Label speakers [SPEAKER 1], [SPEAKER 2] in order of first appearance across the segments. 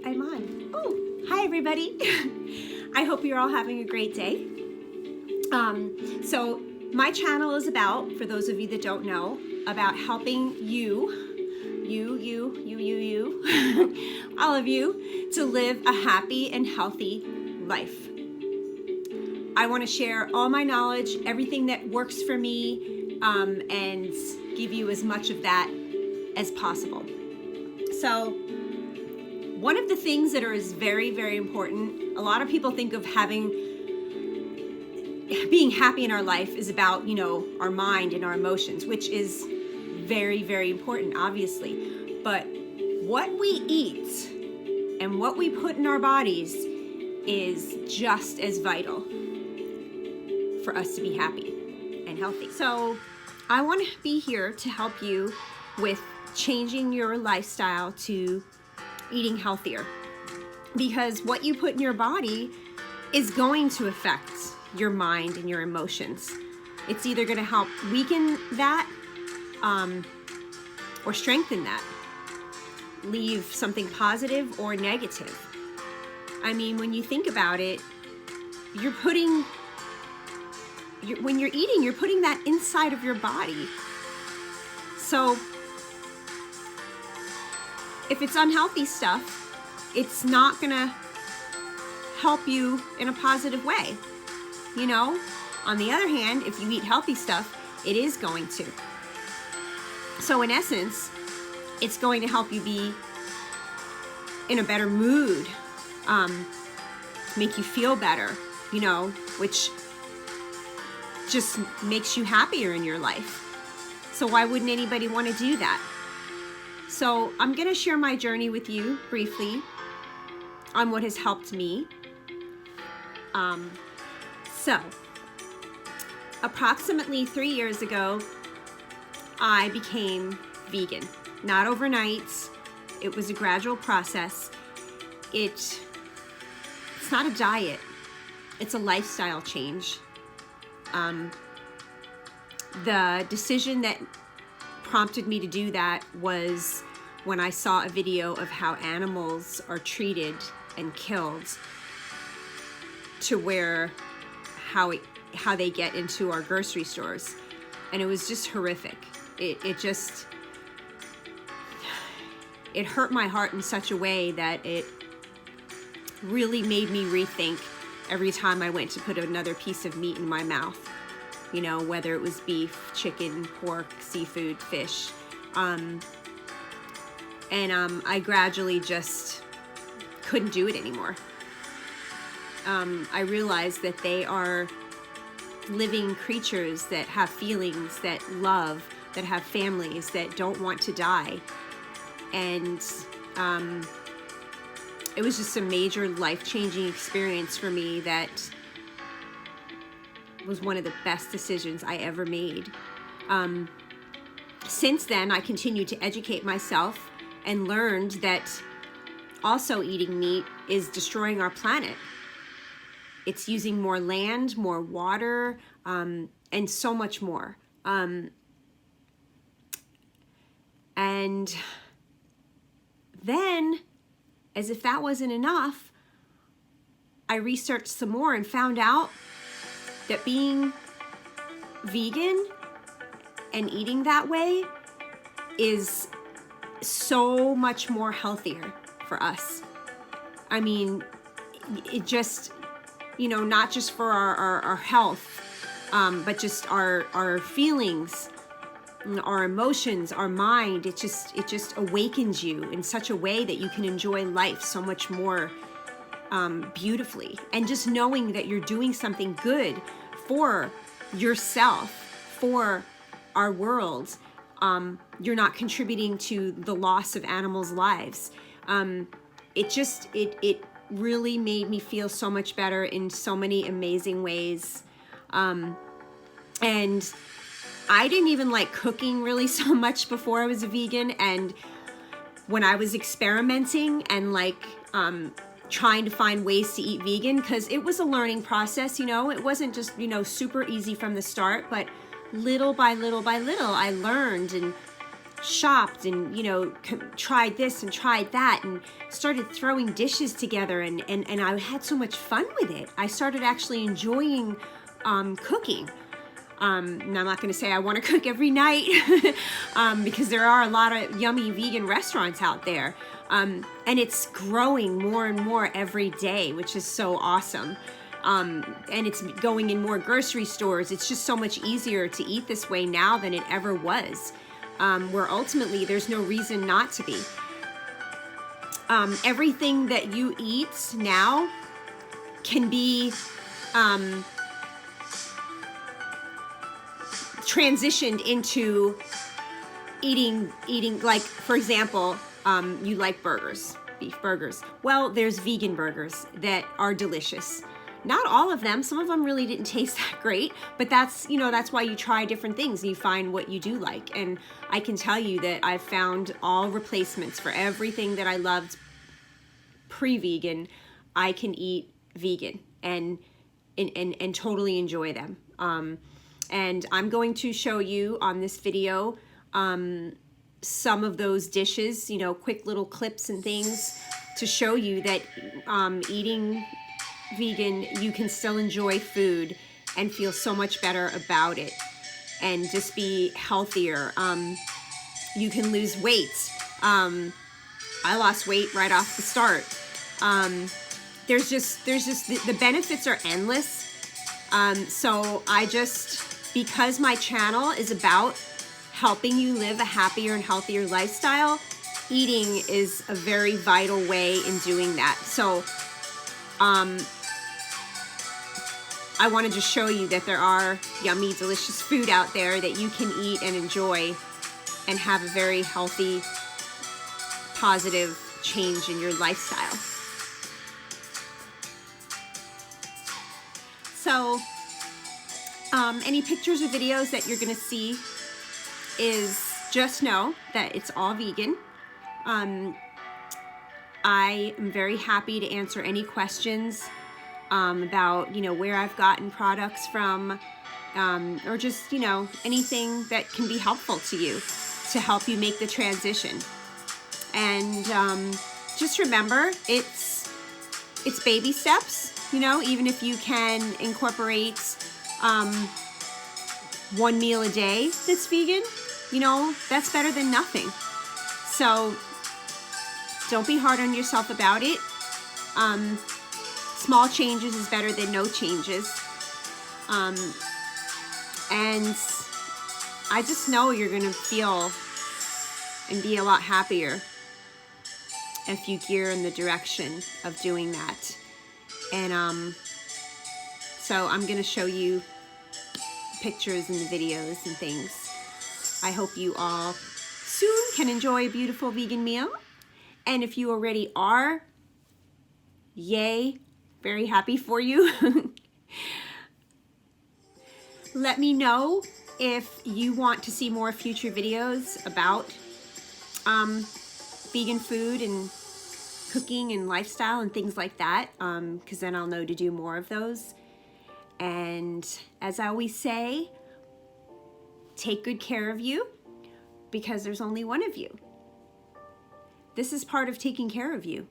[SPEAKER 1] I'm on. Oh, hi everybody. I hope you're all having a great day. So my channel is about, for those of you that don't know, about helping you, all of you, to live a happy and healthy life. I want to share all my knowledge, everything that works for me, and give you as much of that as possible. So one of the things that is very, very important, a lot of people think of being happy in our life is about, our mind and our emotions, which is very, very important, obviously. But what we eat and what we put in our bodies is just as vital for us to be happy and healthy. So I want to be here to help you with changing your lifestyle to eating healthier, because what you put in your body is going to affect your mind and your emotions. It's either going to help weaken that or strengthen that, leave something positive or negative. I mean, when you think about it, when you're eating, you're putting that inside of your body. So if it's unhealthy stuff, it's not gonna help you in a positive way. On the other hand, if you eat healthy stuff, it is going to. So in essence, it's going to help you be in a better mood, make you feel better, which just makes you happier in your life. So why wouldn't anybody want to do that? So I'm going to share my journey with you briefly on what has helped me. So approximately 3 years ago, I became vegan. Not overnight. It was a gradual process. It's not a diet. It's a lifestyle change. The decision that prompted me to do that was when I saw a video of how animals are treated and killed, to where how they get into our grocery stores, and it was just horrific. It hurt my heart in such a way that it really made me rethink every time I went to put another piece of meat in my mouth. Whether it was beef, chicken, pork, seafood, fish. I gradually just couldn't do it anymore. I realized that they are living creatures that have feelings, that love, that have families, that don't want to die. And it was just a major life-changing experience for me that was one of the best decisions I ever made. Since then, I continued to educate myself and learned that also eating meat is destroying our planet. It's using more land, more water, and so much more. And then, as if that wasn't enough, I researched some more and found out that being vegan and eating that way is so much more healthier for us. I mean, it just, not just for our health, but just our feelings, our emotions, our mind. It just awakens you in such a way that you can enjoy life so much more beautifully. And just knowing that you're doing something good for yourself, for our world, you're not contributing to the loss of animals' lives. It really made me feel so much better in so many amazing ways. And I didn't even like cooking really so much before I was a vegan. And when I was experimenting and trying to find ways to eat vegan, because it was a learning process, it wasn't just, super easy from the start, but little by little by little, I learned and shopped and, you know, tried this and tried that and started throwing dishes together, and I had so much fun with it. I started actually enjoying cooking. And I'm not going to say I want to cook every night because there are a lot of yummy vegan restaurants out there. And it's growing more and more every day, which is so awesome. And it's going in more grocery stores. It's just so much easier to eat this way now than it ever was, where ultimately there's no reason not to be. Everything that you eat now can be transitioned into eating, like, for example, you like burgers, beef burgers. Well, there's vegan burgers that are delicious. Not all of them. Some of them really didn't taste that great, but that's, you know, that's why you try different things and you find what you do like. And I can tell you that I've found all replacements for everything that I loved pre-vegan. I can eat vegan and totally enjoy them. And I'm going to show you on this video some of those dishes, you know, quick little clips and things to show you that eating vegan, you can still enjoy food and feel so much better about it and just be healthier. You can lose weight. I lost weight right off the start. There's just the benefits are endless. So because my channel is about helping you live a happier and healthier lifestyle, eating is a very vital way in doing that. So I want to just show you that there are yummy, delicious food out there that you can eat and enjoy and have a very healthy, positive change in your lifestyle. So any pictures or videos that you're going to see is just know that it's all vegan. I am very happy to answer any questions about, you know, where I've gotten products from, or just, you know, anything that can be helpful to you to help you make the transition. And just remember, it's baby steps, you know, even if you can incorporate one meal a day that's vegan, you know, that's better than nothing. So don't be hard on yourself about it. Small changes is better than no changes. And I just know you're going to feel and be a lot happier if you gear in the direction of doing that. And so I'm going to show you pictures and the videos and things. I hope you all soon can enjoy a beautiful vegan meal. And if you already are, yay, very happy for you. Let me know if you want to see more future videos about vegan food and cooking and lifestyle and things like that, because then I'll know to do more of those. And as I always say, take good care of you because there's only one of you. This is part of taking care of you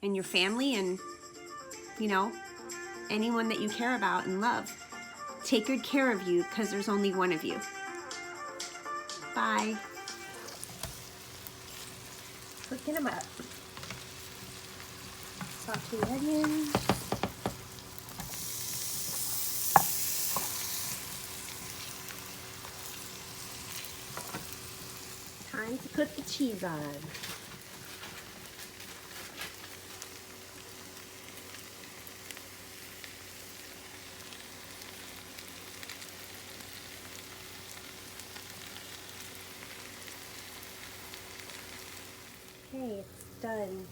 [SPEAKER 1] and your family and, you know, anyone that you care about and love. Take good care of you because there's only one of you. Bye. Cooking them up. Saute onions. Time to put the cheese on. Okay, it's done.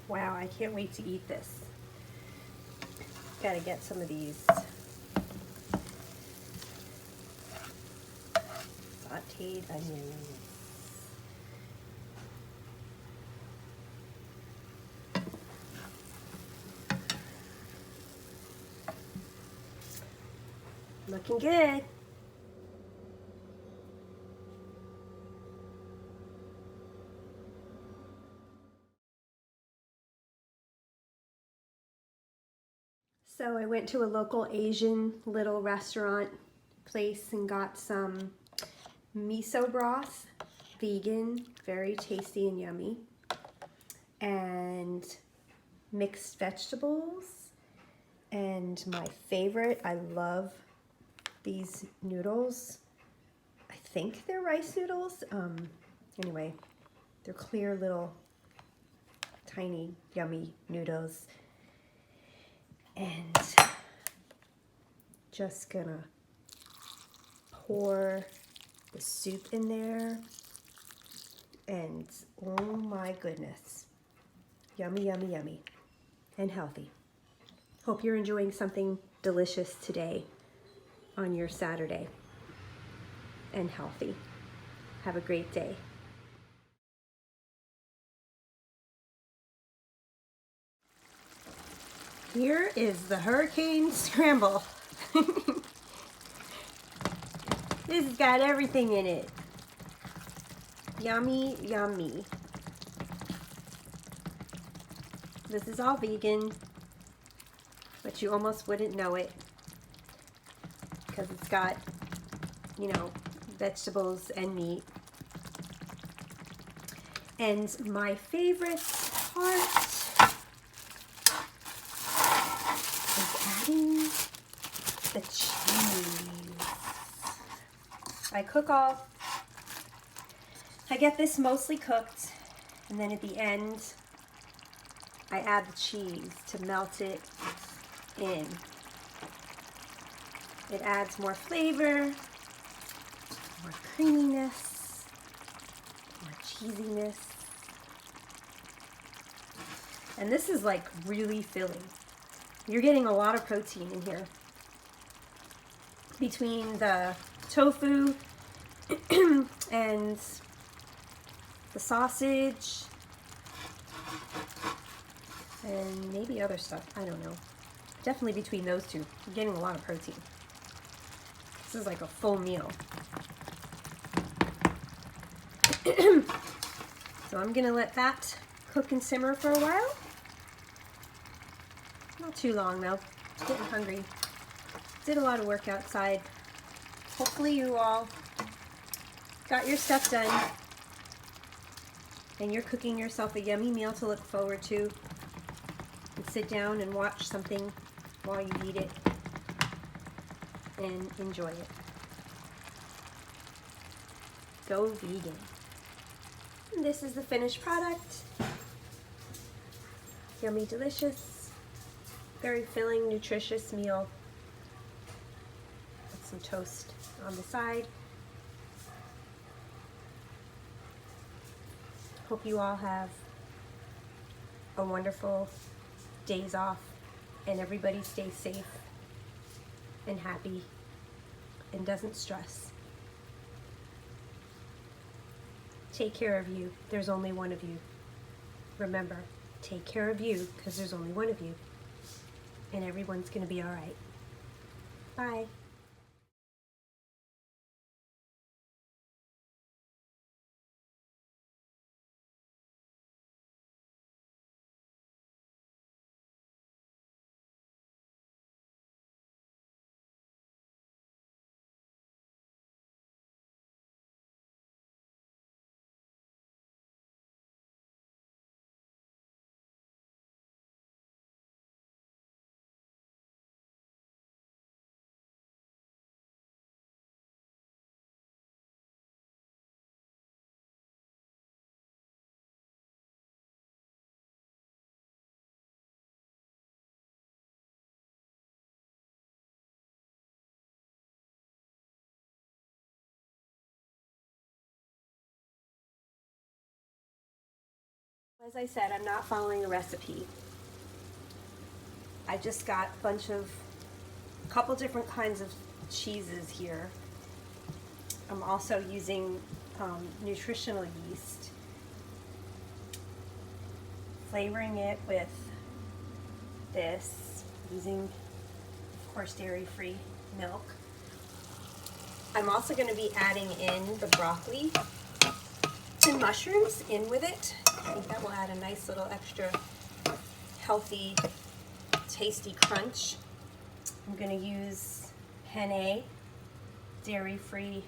[SPEAKER 1] Wow, I can't wait to eat this. Gotta get some of these sauteed onions. Looking good. So I went to a local Asian little restaurant place and got some miso broth, vegan, very tasty and yummy, and mixed vegetables. And my favorite, I love these noodles. I think they're rice noodles. Anyway, they're clear little tiny yummy noodles. And just gonna pour the soup in there, and oh my goodness, yummy, yummy, yummy, and healthy. Hope you're enjoying something delicious today on your Saturday, and healthy. Have a great day. Here is the Hurricane Scramble. This has got everything in it. Yummy, yummy. This is all vegan, but you almost wouldn't know it because it's got, you know, vegetables and meat. And my favorite part is adding the cheese. I get this mostly cooked, and then at the end, I add the cheese to melt it in. It adds more flavor, more creaminess, more cheesiness. And this is like really filling. You're getting a lot of protein in here. Between the tofu and the sausage and maybe other stuff, I don't know. Definitely between those two, you're getting a lot of protein. This is like a full meal. So I'm gonna let that cook and simmer for a while. Not too long though, it's getting hungry. Did a lot of work outside. Hopefully you all got your stuff done and you're cooking yourself a yummy meal to look forward to, and sit down and watch something while you eat it and enjoy it. Go vegan. And this is the finished product. Yummy, delicious, very filling, nutritious meal. With some toast on the side. Hope you all have a wonderful days off, and everybody stays safe and happy and doesn't stress. Take care of you. There's only one of you. Remember, take care of you because there's only one of you, and everyone's going to be all right. Bye. As I said, I'm not following a recipe. I just got a couple different kinds of cheeses here. I'm also using nutritional yeast, flavoring it with this, using, of course, dairy-free milk. I'm also going to be adding in the broccoli and mushrooms in with it. I think that will add a nice little extra healthy, tasty crunch. I'm going to use penne, dairy-free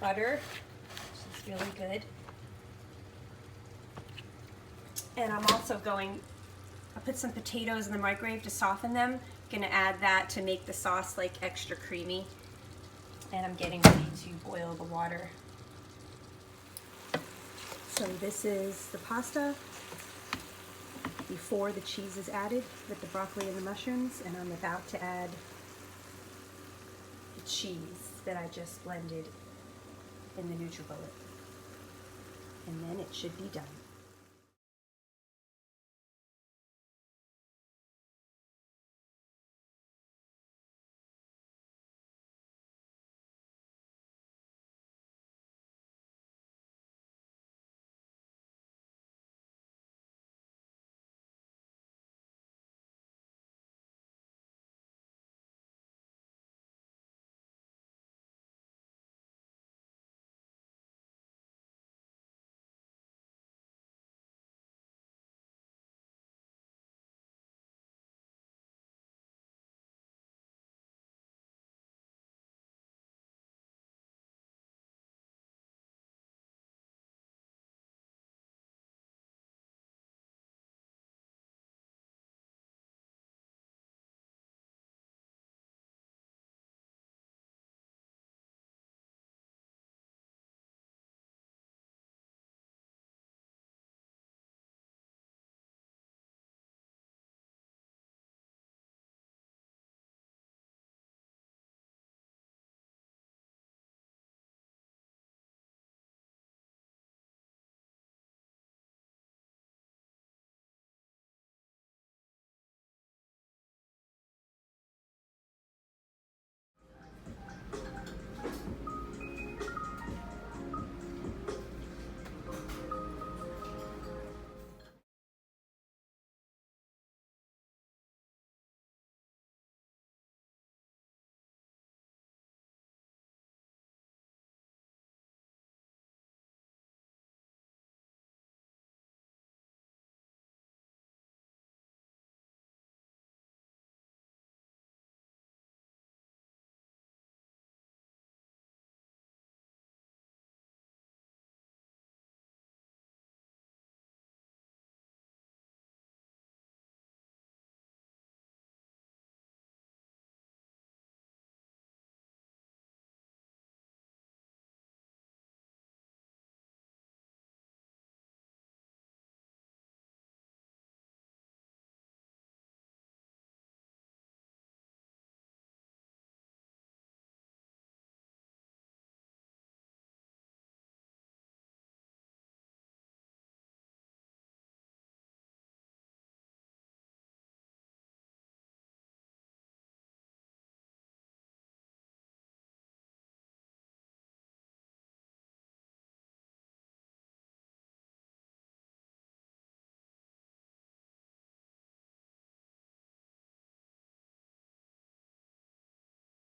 [SPEAKER 1] butter, which is really good. And I'm also I put some potatoes in the microwave to soften them. Going to add that to make the sauce like extra creamy. And I'm getting ready to boil the water. So this is the pasta before the cheese is added with the broccoli and the mushrooms, and I'm about to add the cheese that I just blended in the NutriBullet. And then it should be done.